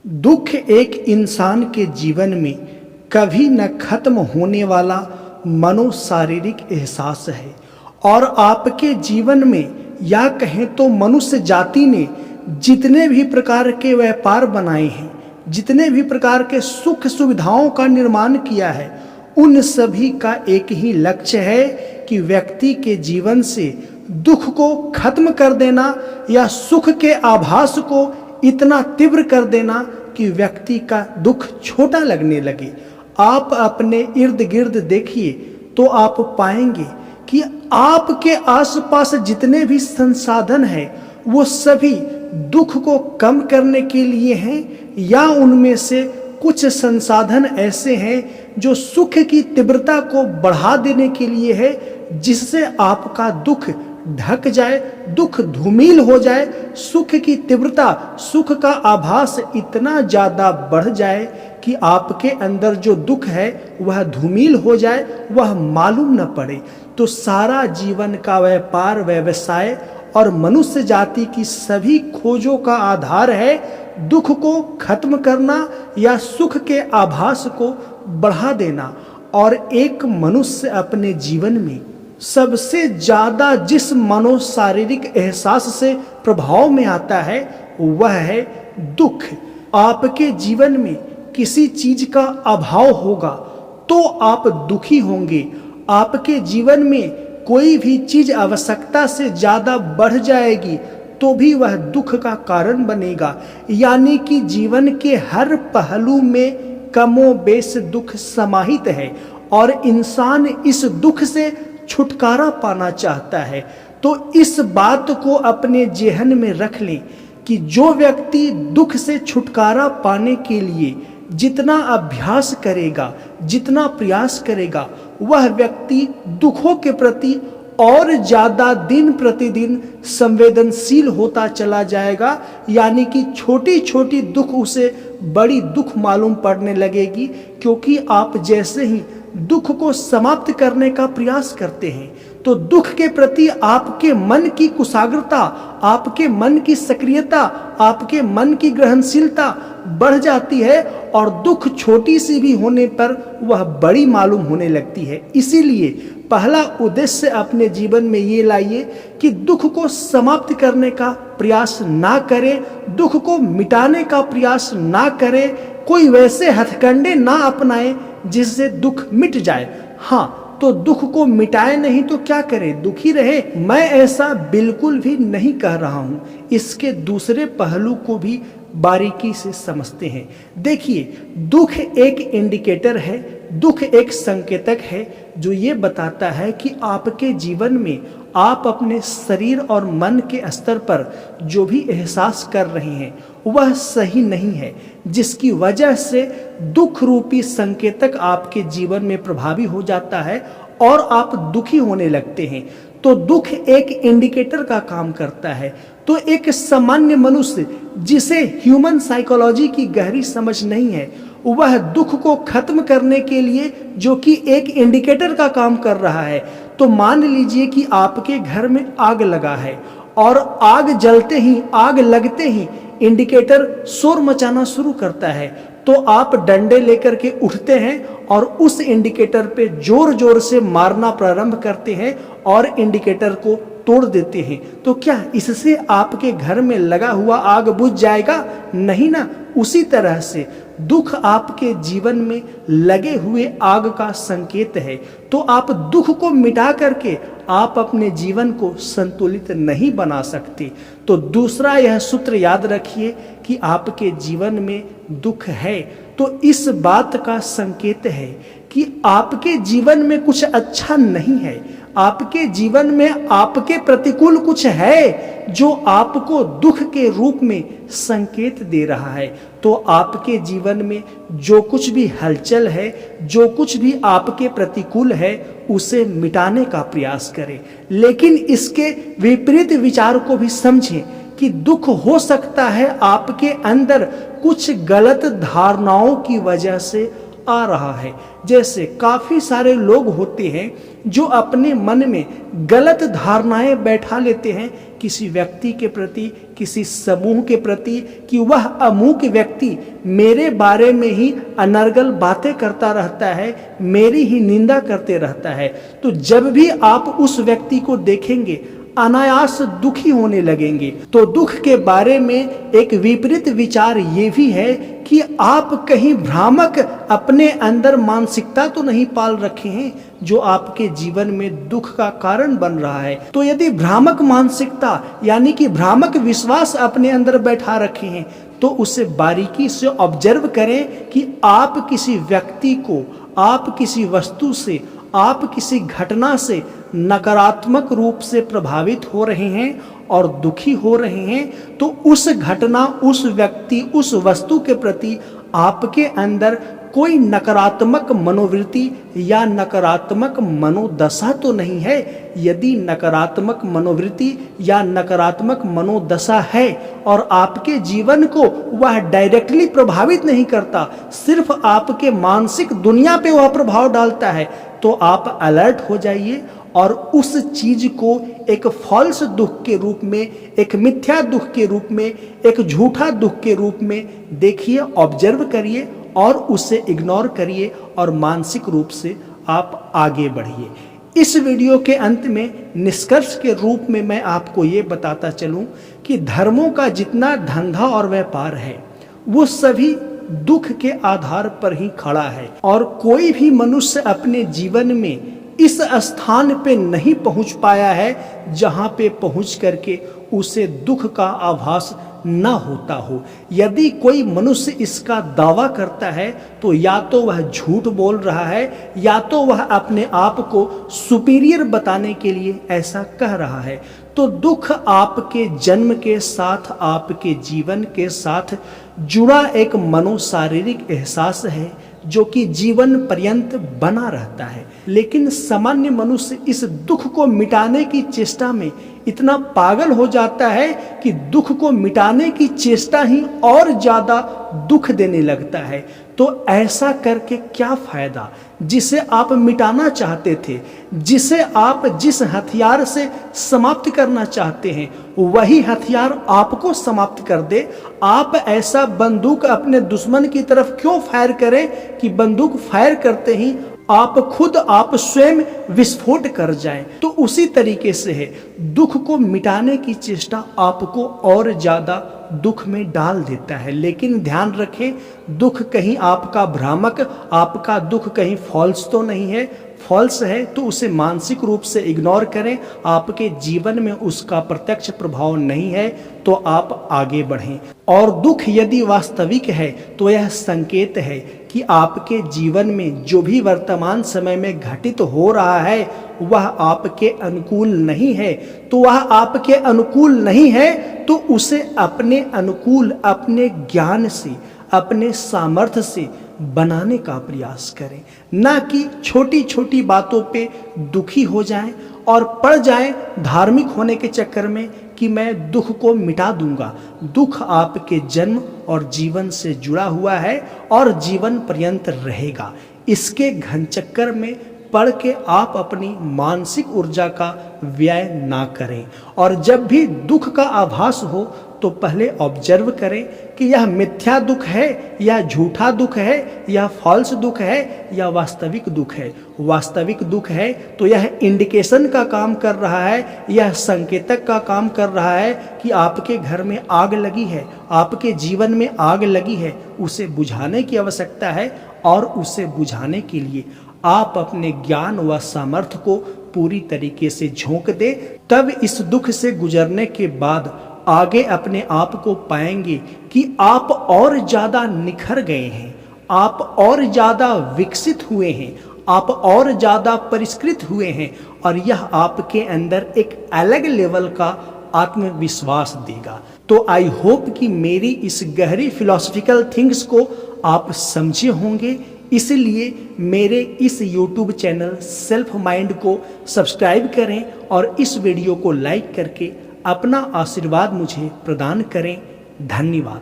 दुख एक इंसान के जीवन में कभी न खत्म होने वाला मनोशारीरिक एहसास है और आपके जीवन में या कहें तो मनुष्य जाति ने जितने भी प्रकार के व्यापार बनाए हैं, जितने भी प्रकार के सुख सुविधाओं का निर्माण किया है, उन सभी का एक ही लक्ष्य है कि व्यक्ति के जीवन से दुख को खत्म कर देना या सुख के आभास को इतना तीव्र कर देना कि व्यक्ति का दुख छोटा लगने लगे। आप अपने इर्द गिर्द देखिए तो आप पाएंगे कि आपके आसपास जितने भी संसाधन हैं वो सभी दुख को कम करने के लिए हैं, या उनमें से कुछ संसाधन ऐसे हैं जो सुख की तीव्रता को बढ़ा देने के लिए है, जिससे आपका दुख ढक जाए, दुख धूमिल हो जाए, सुख की तीव्रता, सुख का आभास इतना ज्यादा बढ़ जाए कि आपके अंदर जो दुख है वह धूमिल हो जाए, वह मालूम न पड़े। तो सारा जीवन का व्यापार, व्यवसाय और मनुष्य जाति की सभी खोजों का आधार है दुख को खत्म करना या सुख के आभास को बढ़ा देना। और एक मनुष्य अपने जीवन में सबसे ज्यादा जिस मनोशारीरिक एहसास से प्रभाव में आता है वह है दुख। आपके जीवन में किसी चीज का अभाव होगा तो आप दुखी होंगे। आपके जीवन में कोई भी चीज आवश्यकता से ज्यादा बढ़ जाएगी तो भी वह दुख का कारण बनेगा। यानी कि जीवन के हर पहलू में कमोबेश दुख समाहित है और इंसान इस दुख से छुटकारा पाना चाहता है। तो इस बात को अपने जेहन में रख लें कि जो व्यक्ति दुख से छुटकारा पाने के लिए जितना अभ्यास करेगा, जितना प्रयास करेगा, वह व्यक्ति दुखों के प्रति और ज्यादा दिन प्रतिदिन संवेदनशील होता चला जाएगा। यानी कि छोटी छोटी दुख उसे बड़ी दुख मालूम पड़ने लगेगी, क्योंकि आप जैसे ही दुख को समाप्त करने का प्रयास करते हैं तो दुख के प्रति आपके मन की कुशाग्रता, आपके मन की सक्रियता, आपके मन की ग्रहणशीलता बढ़ जाती है और दुख छोटी सी भी होने पर वह बड़ी मालूम होने लगती है। इसीलिए पहला उद्देश्य अपने जीवन में ये लाइए कि दुख को समाप्त करने का प्रयास ना करें, दुख को मिटाने का प्रयास ना करें, कोई वैसे हथकंडे ना अपनाएं जिससे दुख मिट जाए। हाँ, तो दुख को मिटाए नहीं तो क्या करे, दुखी रहे। मैं ऐसा बिल्कुल भी नहीं कह रहा हूं। इसके दूसरे पहलू को भी बारीकी से समझते हैं। देखिए, दुख एक इंडिकेटर है, दुख एक संकेतक है जो ये बताता है कि आपके जीवन में आप अपने शरीर और मन के स्तर पर जो भी एहसास कर रहे हैं वह सही नहीं है, जिसकी वजह से दुख रूपी संकेतक आपके जीवन में प्रभावी हो जाता है और आप दुखी होने लगते हैं। तो दुख एक इंडिकेटर का काम करता है। तो एक सामान्य मनुष्य जिसे ह्यूमन साइकोलॉजी की गहरी समझ नहीं है, वह दुख को खत्म करने के लिए जो कि एक इंडिकेटर का काम कर रहा है, तो मान लीजिए कि आपके घर में आग लगा है और आग जलते ही, आग लगते ही इंडिकेटर शोर मचाना शुरू करता है, तो आप डंडे लेकर के उठते हैं और उस इंडिकेटर पे जोर जोर से मारना प्रारंभ करते हैं और इंडिकेटर को तोड़ देते हैं। तो क्या इससे आपके घर में लगा हुआ आग बुझ जाएगा? नहीं ना। उसी तरह से दुख आपके जीवन में लगे हुए आग का संकेत है। तो आप दुख को मिटा करके आप अपने जीवन को संतुलित नहीं बना सकते। तो दूसरा यह सूत्र याद रखिए कि आपके जीवन में दुख है तो इस बात का संकेत है कि आपके जीवन में कुछ अच्छा नहीं है, आपके जीवन में आपके प्रतिकूल कुछ है जो आपको दुख के रूप में संकेत दे रहा है। तो आपके जीवन में जो कुछ भी हलचल है, जो कुछ भी आपके प्रतिकूल है, उसे मिटाने का प्रयास करें। लेकिन इसके विपरीत विचार को भी समझें कि दुख हो सकता है आपके अंदर कुछ गलत धारणाओं की वजह से आ रहा है। जैसे काफी सारे लोग होते हैं जो अपने मन में गलत धारणाएं बैठा लेते हैं किसी व्यक्ति के प्रति, किसी समूह के प्रति कि वह अमुक व्यक्ति मेरे बारे में ही अनर्गल बातें करता रहता है, मेरी ही निंदा करते रहता है, तो जब भी आप उस व्यक्ति को देखेंगे अनायास दुखी होने लगेंगे। तो दुख के बारे में एक विपरीत विचार ये भी है कि आप कहीं भ्रामक अपने अंदर मानसिकता तो नहीं पाल रखे हैं जो आपके जीवन में दुख का कारण बन रहा है। तो यदि भ्रामक मानसिकता यानी कि भ्रामक विश्वास अपने अंदर बैठा रखे हैं तो उसे बारीकी से ऑब्जर्व करें कि आप किसी व्यक्ति को, आप किसी वस्तु से, आप किसी घटना से नकारात्मक रूप से प्रभावित हो रहे हैं और दुखी हो रहे हैं, तो उस घटना, उस व्यक्ति, उस वस्तु के प्रति आपके अंदर कोई नकारात्मक मनोवृत्ति या नकारात्मक मनोदशा तो नहीं है। यदि नकारात्मक मनोवृत्ति या नकारात्मक मनोदशा है और आपके जीवन को वह डायरेक्टली प्रभावित नहीं करता, सिर्फ आपके मानसिक दुनिया पे वह प्रभाव डालता है, तो आप अलर्ट हो जाइए और उस चीज को एक फॉल्स दुख के रूप में, एक मिथ्या दुख के रूप में, एक झूठा दुख के रूप में देखिए, ऑब्जर्व करिए और उसे इग्नोर करिए और मानसिक रूप से आप आगे बढ़िए। इस वीडियो के अंत में निष्कर्ष के रूप में मैं आपको ये बताता चलूं कि धर्मों का जितना धंधा और व्यापार है वो सभी दुख के आधार पर ही खड़ा है, और कोई भी मनुष्य अपने जीवन में इस स्थान पे नहीं पहुंच पाया है जहां पे पहुंच करके उसे दुख का आभास न होता हो। यदि कोई मनुष्य इसका दावा करता है तो या तो वह झूठ बोल रहा है या तो वह अपने आप को सुपीरियर बताने के लिए ऐसा कह रहा है। तो दुख आपके जन्म के साथ, आपके जीवन के साथ जुड़ा एक मनोशारीरिक एहसास है जो कि जीवन पर्यंत बना रहता है। लेकिन सामान्य मनुष्य इस दुख को मिटाने की चेष्टा में इतना पागल हो जाता है कि दुख को मिटाने की चेष्टा ही और ज्यादा दुख देने लगता है। तो ऐसा करके क्या फायदा? जिसे आप मिटाना चाहते थे, जिसे आप जिस हथियार से समाप्त करना चाहते हैं, वही हथियार आपको समाप्त कर दे। आप ऐसा बंदूक अपने दुश्मन की तरफ क्यों फायर करें कि बंदूक फायर करते ही आप स्वयं विस्फोट कर जाएं। तो उसी तरीके से है, दुख को मिटाने की चेष्टा आपको और ज्यादा दुख में डाल देता है। लेकिन ध्यान रखें, दुख कहीं आपका भ्रामक, आपका दुख कहीं फॉल्स तो नहीं है। फॉल्स है तो उसे मानसिक रूप से इग्नोर करें। आपके जीवन में उसका प्रत्यक्ष प्रभाव नहीं है तो आप आगे बढ़ें। और दुख यदि वास्तविक है तो यह संकेत है कि आपके जीवन में जो भी वर्तमान समय में घटित हो रहा है वह आपके अनुकूल नहीं है। तो वह आपके अनुकूल नहीं है तो उसे अपने अनुकूल, अपने ज्ञान से, अपने सामर्थ्य से बनाने का प्रयास करें, ना कि छोटी छोटी बातों पे दुखी हो जाएं और पड़ जाएं धार्मिक होने के चक्कर में कि मैं दुख को मिटा दूंगा। दुख आपके जन्म और जीवन से जुड़ा हुआ है और जीवन पर्यंत रहेगा। इसके घन चक्कर में पढ़ के आप अपनी मानसिक ऊर्जा का व्यय ना करें। और जब भी दुख का आभास हो तो पहले ऑब्जर्व करें कि यह मिथ्या दुख है या झूठा दुख है या फॉल्स दुख है या वास्तविक दुख है। वास्तविक दुख है तो यह इंडिकेशन का काम कर रहा है, यह संकेतक का काम कर रहा है कि आपके घर में आग लगी है, आपके जीवन में आग लगी है, उसे बुझाने की आवश्यकता है। और उसे बुझाने के लिए आप अपने ज्ञान व सामर्थ्य को पूरी तरीके से झोंक दे। तब इस दुख से गुजरने के बाद आगे अपने आप को पाएंगे कि आप और ज्यादा निखर गए हैं, आप और ज्यादा विकसित हुए हैं, आप और ज्यादा परिष्कृत हुए हैं और यह आपके अंदर एक अलग लेवल का आत्मविश्वास देगा। तो आई होप कि मेरी इस गहरी फिलॉसफिकल थिंग्स को आप समझे होंगे। इसलिए मेरे इस YouTube चैनल सेल्फ माइंड को सब्सक्राइब करें और इस वीडियो को लाइक करके अपना आशीर्वाद मुझे प्रदान करें। धन्यवाद।